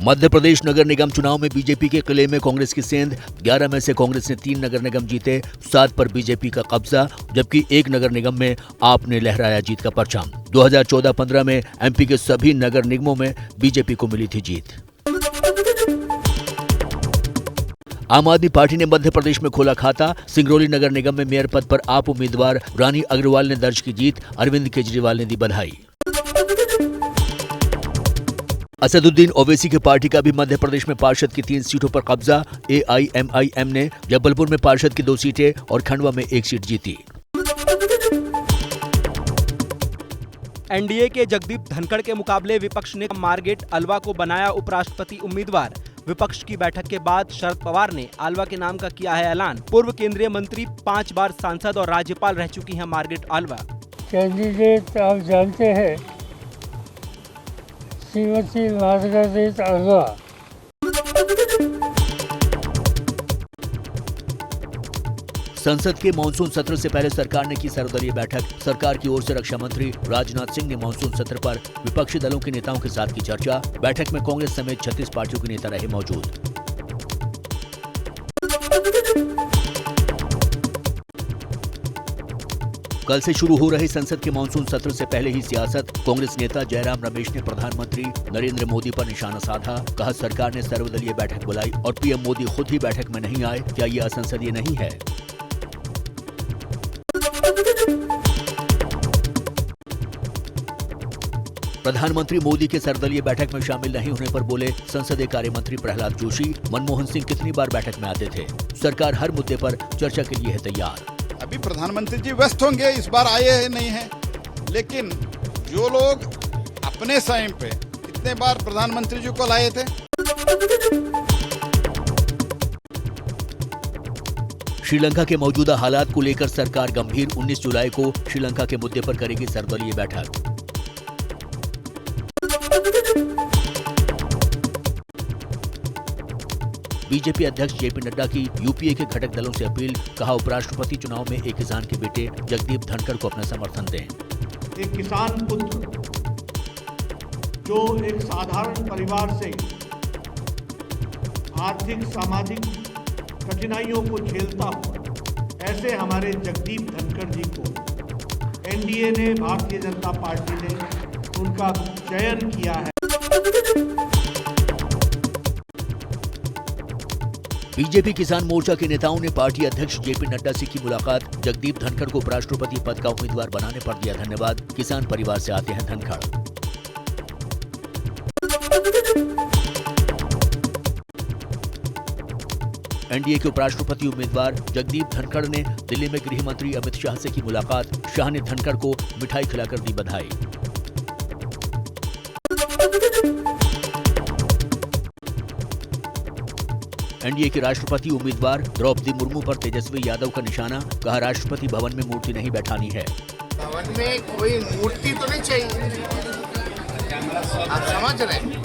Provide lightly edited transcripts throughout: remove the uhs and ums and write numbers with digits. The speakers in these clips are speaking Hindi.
मध्य प्रदेश नगर निगम चुनाव में बीजेपी के किले में कांग्रेस की सेंध। 11 में से कांग्रेस ने 3 नगर निगम जीते, 7 पर बीजेपी का कब्जा, जबकि 1 नगर निगम में आप ने लहराया जीत का परचम। 2014-15 में एमपी के सभी नगर निगमों में बीजेपी को मिली थी जीत। आम आदमी पार्टी ने मध्य प्रदेश में खोला खाता। सिंगरौली नगर निगम में मेयर पद पर आप उम्मीदवार रानी अग्रवाल ने दर्ज की जीत। अरविंद केजरीवाल ने दी बधाई। असदुद्दीन ओवैसी की पार्टी का भी मध्य प्रदेश में पार्षद की 3 सीटों पर कब्जा। AIMIM ने जबलपुर में पार्षद की 2 सीटें और खंडवा में 1 सीट जीती। एनडीए के जगदीप धनखड़ के मुकाबले विपक्ष ने मार्गेट अल्वा को बनाया उपराष्ट्रपति उम्मीदवार। विपक्ष की बैठक के बाद शरद पवार ने अल्वा के नाम का किया है ऐलान। पूर्व केंद्रीय मंत्री 5 बार सांसद और राज्यपाल रह चुकी हैं मार्गेट अल्वा। कैंडिडेट आप जानते हैं श्रीमती मार्गरेट अल्वा। संसद के मानसून सत्र से पहले सरकार ने की सर्वदलीय बैठक। सरकार की ओर से रक्षा मंत्री राजनाथ सिंह ने मानसून सत्र पर विपक्षी दलों के नेताओं के साथ की चर्चा। बैठक में कांग्रेस समेत 36 पार्टियों के नेता रहे मौजूद। कल से शुरू हो रहे संसद के मानसून सत्र से पहले ही सियासत। कांग्रेस नेता जयराम रमेश ने प्रधानमंत्री नरेंद्र मोदी पर निशाना साधा। कहा, सरकार ने सर्वदलीय बैठक बुलाई और पीएम मोदी खुद ही बैठक में नहीं आए, क्या ये असंसदीय नहीं है? प्रधानमंत्री मोदी के सर्वदलीय बैठक में शामिल नहीं होने पर बोले संसदीय कार्य मंत्री प्रहलाद जोशी। मनमोहन सिंह कितनी बार बैठक में आते थे, सरकार हर मुद्दे पर चर्चा के लिए है तैयार। अभी प्रधानमंत्री जी व्यस्त होंगे, इस बार आए हैं नहीं है, लेकिन जो लोग अपने टाइम पे कितने बार प्रधानमंत्री जी को लाए थे। श्रीलंका के मौजूदा हालात को लेकर सरकार गंभीर। 19 जुलाई को श्रीलंका के मुद्दे पर करेगी सर्वदलीय बैठक। बीजेपी अध्यक्ष जेपी नड्डा की यूपीए के घटक दलों से अपील। कहा, उपराष्ट्रपति चुनाव में एक किसान के बेटे जगदीप धनखड़ को अपना समर्थन दें। एक किसान पुत्र जो एक साधारण परिवार से आर्थिक सामाजिक कठिनाइयों को झेलता हुआ, ऐसे हमारे जगदीप धनखड़ जी को एनडीए ने, भारतीय जनता पार्टी ने उनका चयन किया है। बीजेपी किसान मोर्चा के नेताओं ने पार्टी अध्यक्ष जेपी नड्डा से की मुलाकात। जगदीप धनखड़ को उपराष्ट्रपति पद का उम्मीदवार बनाने पर दिया धन्यवाद। किसान परिवार से आते हैं धनखड़। एनडीए के उपराष्ट्रपति उम्मीदवार जगदीप धनखड़ ने दिल्ली में गृह मंत्री अमित शाह से की मुलाकात। शाह ने धनखड़ को मिठाई खिलाकर दी बधाई। एनडीए के राष्ट्रपति उम्मीदवार द्रौपदी मुर्मू पर तेजस्वी यादव का निशाना। कहा, राष्ट्रपति भवन में मूर्ति नहीं बैठानी है। भवन में कोई मूर्ति तो नहीं चाहिए, आप समझ रहे हैं,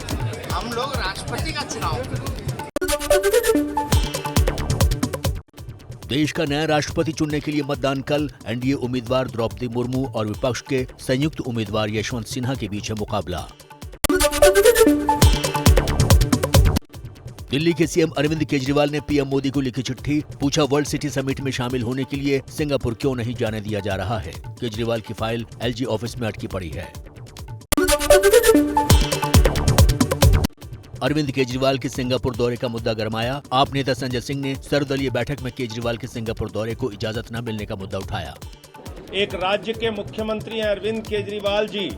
हम लोग राष्ट्रपति का चुनाव। देश का नया राष्ट्रपति चुनने के लिए मतदान कल। एनडीए उम्मीदवार द्रौपदी मुर्मू और विपक्ष के संयुक्त उम्मीदवार यशवंत सिन्हा के बीच है मुकाबला। दिल्ली के सीएम अरविंद केजरीवाल ने पीएम मोदी को लिखी चिट्ठी। पूछा, वर्ल्ड सिटी समिट में शामिल होने के लिए सिंगापुर क्यों नहीं जाने दिया जा रहा है। केजरीवाल की फाइल एलजी ऑफिस में अटकी पड़ी है। अरविंद केजरीवाल के सिंगापुर दौरे का मुद्दा गरमाया। आप नेता संजय सिंह ने सर्वदलीय बैठक में केजरीवाल के सिंगापुर दौरे को इजाजत न मिलने का मुद्दा उठाया। एक राज्य के मुख्यमंत्री हैं अरविंद केजरीवाल जी,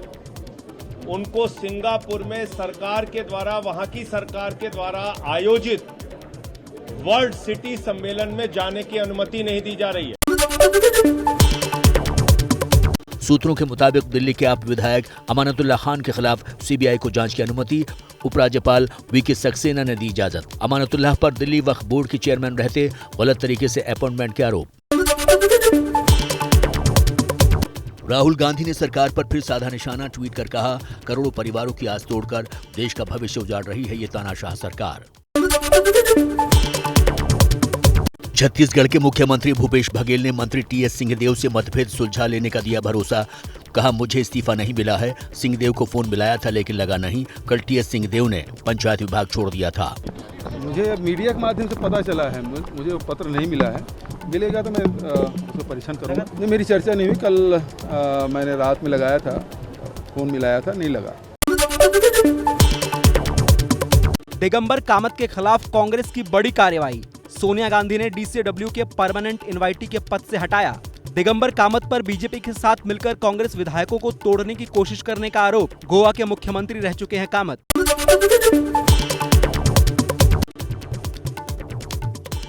उनको सिंगापुर में सरकार के द्वारा, वहां की सरकार के द्वारा आयोजित वर्ल्ड सिटी सम्मेलन में जाने की अनुमति नहीं दी जा रही है। सूत्रों के मुताबिक दिल्ली के आप विधायक अमानतुल्लाह खान के खिलाफ सीबीआई को जांच की अनुमति। उपराज्यपाल वीके सक्सेना ने दी इजाजत। अमानतुल्लाह पर दिल्ली वक्फ बोर्ड के चेयरमैन रहते गलत तरीके से अपॉइंटमेंट के आरोप। राहुल गांधी ने सरकार पर फिर साधा निशाना। ट्वीट कर कहा, करोड़ों परिवारों की आस तोड़कर देश का भविष्य उजाड़ रही है ये तानाशाह सरकार। छत्तीसगढ़ के मुख्यमंत्री भूपेश बघेल ने मंत्री टीएस सिंहदेव से मतभेद सुलझा लेने का दिया भरोसा। कहा, मुझे इस्तीफा नहीं मिला है। सिंहदेव को फोन मिलाया था लेकिन लगा नहीं। कल टीएस सिंहदेव ने पंचायत विभाग छोड़ दिया था। मुझे मीडिया के माध्यम से पता चला है, मुझे वो पत्र नहीं मिला है। मिलेगा तो मैं उसको परीक्षण करूँगा। नहीं, मेरी चर्चा नहीं हुई। कल मैंने रात में लगाया था, फोन मिलाया था, नहीं लगा। दिगंबर कामत के खिलाफ कांग्रेस की बड़ी कार्रवाई। सोनिया गांधी ने डीसीडब्ल्यू के परमानेंट इनवाइटी के पद से हटाया। दिगंबर कामत पर बीजेपी के साथ मिलकर कांग्रेस विधायकों को तोड़ने की कोशिश करने का आरोप। गोवा के मुख्यमंत्री रह चुके हैं कामत।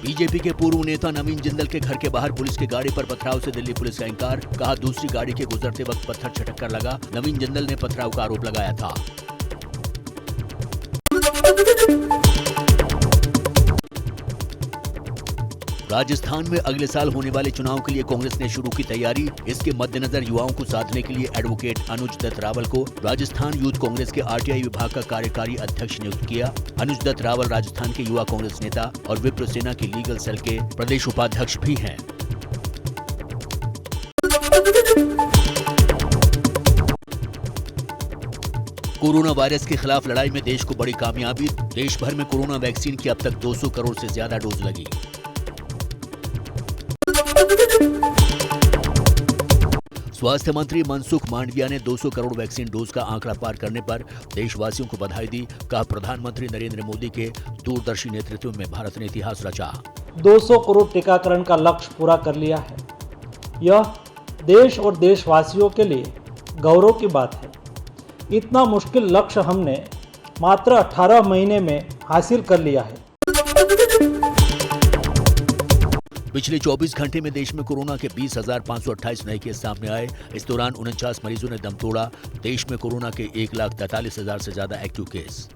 बीजेपी के पूर्व नेता नवीन जिंदल के घर के बाहर पुलिस की गाड़ी पर पथराव से दिल्ली पुलिस का इंकार। कहा, दूसरी गाड़ी के गुजरते वक्त पत्थर छटक कर लगा। नवीन जिंदल ने पथराव का आरोप लगाया था। राजस्थान में अगले साल होने वाले चुनाव के लिए कांग्रेस ने शुरू की तैयारी। इसके मद्देनजर युवाओं को साधने के लिए एडवोकेट अनुज दत्त रावल को राजस्थान यूथ कांग्रेस के आरटीआई विभाग का कार्यकारी अध्यक्ष नियुक्त किया। अनुज दत्त रावल राजस्थान के युवा कांग्रेस नेता और विप्र सेना के लीगल सेल के प्रदेश उपाध्यक्ष भी हैं। कोरोना वायरस के खिलाफ लड़ाई में देश को बड़ी कामयाबी। देश भर में कोरोना वैक्सीन की अब तक 200 करोड़ से ज्यादा डोज लगी। स्वास्थ्य मंत्री मनसुख मांडविया ने 200 करोड़ वैक्सीन डोज का आंकड़ा पार करने पर देशवासियों को बधाई दी। कहा, प्रधानमंत्री नरेंद्र मोदी के दूरदर्शी नेतृत्व में भारत ने इतिहास रचा। 200 करोड़ टीकाकरण का लक्ष्य पूरा कर लिया है। यह देश और देशवासियों के लिए गौरव की बात है। इतना मुश्किल लक्ष्य हमने मात्र 18 महीने में हासिल कर लिया है। पिछले 24 घंटे में देश में कोरोना के 20,528 नए केस सामने आए। इस दौरान 49 मरीजों ने दम तोड़ा। देश में कोरोना के 1,43,000 से ज्यादा एक्टिव केस।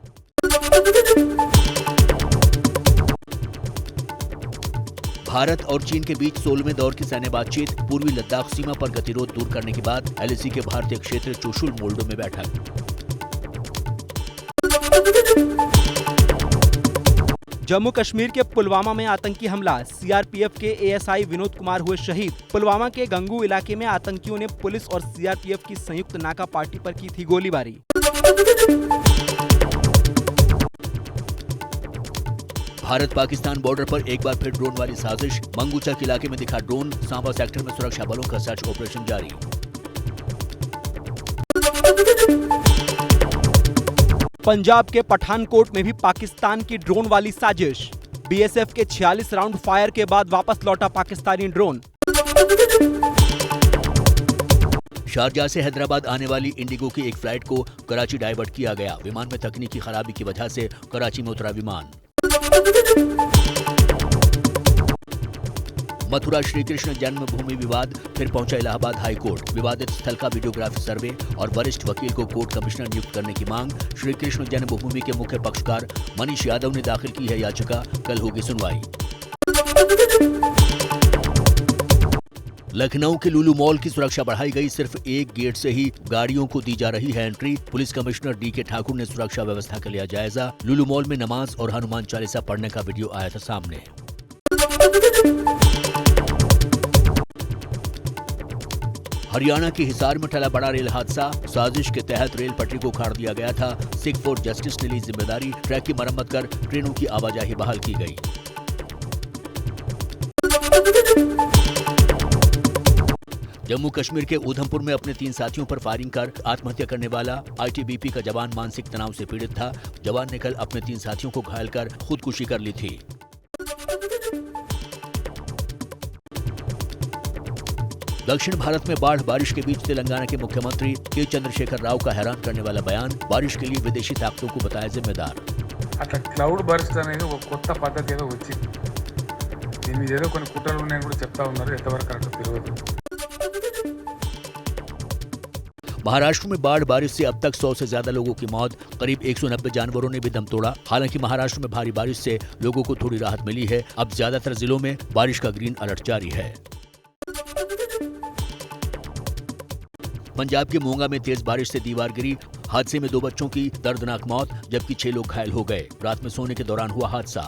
भारत और चीन के बीच 16वें दौर की सैन्य बातचीत। पूर्वी लद्दाख सीमा पर गतिरोध दूर करने के बाद एलएसी के भारतीय क्षेत्र चुशुल मोल्डो में बैठक। जम्मू कश्मीर के पुलवामा में आतंकी हमला। सीआरपीएफ के एएसआई विनोद कुमार हुए शहीद। पुलवामा के गंगू इलाके में आतंकियों ने पुलिस और सीआरपीएफ की संयुक्त नाका पार्टी पर की थी गोलीबारी। भारत पाकिस्तान बॉर्डर पर एक बार फिर ड्रोन वाली साजिश। मंगूचक इलाके में दिखा ड्रोन। सांबा सेक्टर में सुरक्षा बलों का सर्च ऑपरेशन जारी। पंजाब के पठानकोट में भी पाकिस्तान की ड्रोन वाली साजिश। बीएसएफ के 46 राउंड फायर के बाद वापस लौटा पाकिस्तानी ड्रोन। शारजाह से हैदराबाद आने वाली इंडिगो की एक फ्लाइट को कराची डाइवर्ट किया गया। विमान में तकनीकी खराबी की वजह से कराची में उतरा विमान। मथुरा श्री कृष्ण जन्मभूमि विवाद फिर पहुंचा इलाहाबाद हाई कोर्ट। विवादित स्थल का वीडियोग्राफी सर्वे और वरिष्ठ वकील को कोर्ट कमिश्नर नियुक्त करने की मांग। श्री कृष्ण जन्मभूमि के मुख्य पक्षकार मनीष यादव ने दाखिल की है याचिका। कल होगी सुनवाई। लखनऊ के लुलु मॉल की सुरक्षा बढ़ाई गई। सिर्फ एक गेट से ही गाड़ियों को दी जा रही है entry. Police commissioner DK Thakur ने सुरक्षा व्यवस्था का लिया जायजा। लुलु मॉल में नमाज और हनुमान चालीसा पढ़ने का वीडियो आया था सामने। हरियाणा के हिसार में टला बड़ा रेल हादसा। साजिश के तहत रेल पटरी को उखाड़ दिया गया था। सिख फॉर जस्टिस ने ली जिम्मेदारी। ट्रैक की मरम्मत कर ट्रेनों की आवाजाही बहाल की गई। जम्मू कश्मीर के उधमपुर में अपने 3 साथियों पर फायरिंग कर आत्महत्या करने वाला आईटीबीपी का जवान मानसिक तनाव से पीड़ित था। जवान ने कल अपने 3 साथियों को घायल कर खुदकुशी कर ली थी। दक्षिण भारत में बाढ़ बारिश के बीच तेलंगाना के मुख्यमंत्री के चंद्रशेखर राव का हैरान करने वाला बयान। बारिश के लिए विदेशी ताकतों को बताया जिम्मेदार। అట్లా క్లౌడ్ బర్స్ట్ అనేది ఒక కొత్త పద్ధతి ఏదో వచ్చింది. దీని మీద ఏదో కొన్ని కుట్రలు ఉన్నాయని కూడా చెప్తా ఉన్నారు. ఎంతవరకు కరెక్ట్ తెలియదు. महाराष्ट्र में बाढ़ बारिश से अब तक 100 से ज्यादा लोगों की मौत। करीब 190 जानवरों ने भी दम तोड़ा। हालांकि महाराष्ट्र में भारी बारिश से लोगों को थोड़ी राहत मिली है। अब ज्यादातर जिलों में बारिश का ग्रीन अलर्ट जारी है। पंजाब के मोंगा में तेज बारिश से दीवार गिरी। हादसे में 2 बच्चों की दर्दनाक मौत जबकि 6 लोग घायल हो गए। रात में सोने के दौरान हुआ हादसा।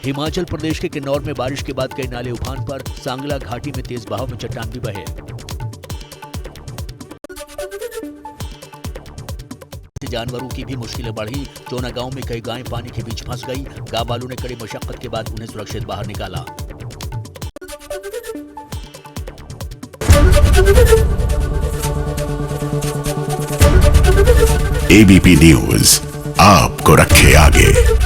हिमाचल प्रदेश के किन्नौर में बारिश के बाद कई नाले उफान पर, सांगला घाटी में तेज बहाव में चट्टान भी बहे। जानवरों की भी मुश्किलें बढ़ी। चोना गांव में कई गायें पानी के बीच फंस गई। गांव वालों ने कड़ी मशक्कत के बाद उन्हें सुरक्षित बाहर निकाला। एबीपी न्यूज आपको रखे आगे।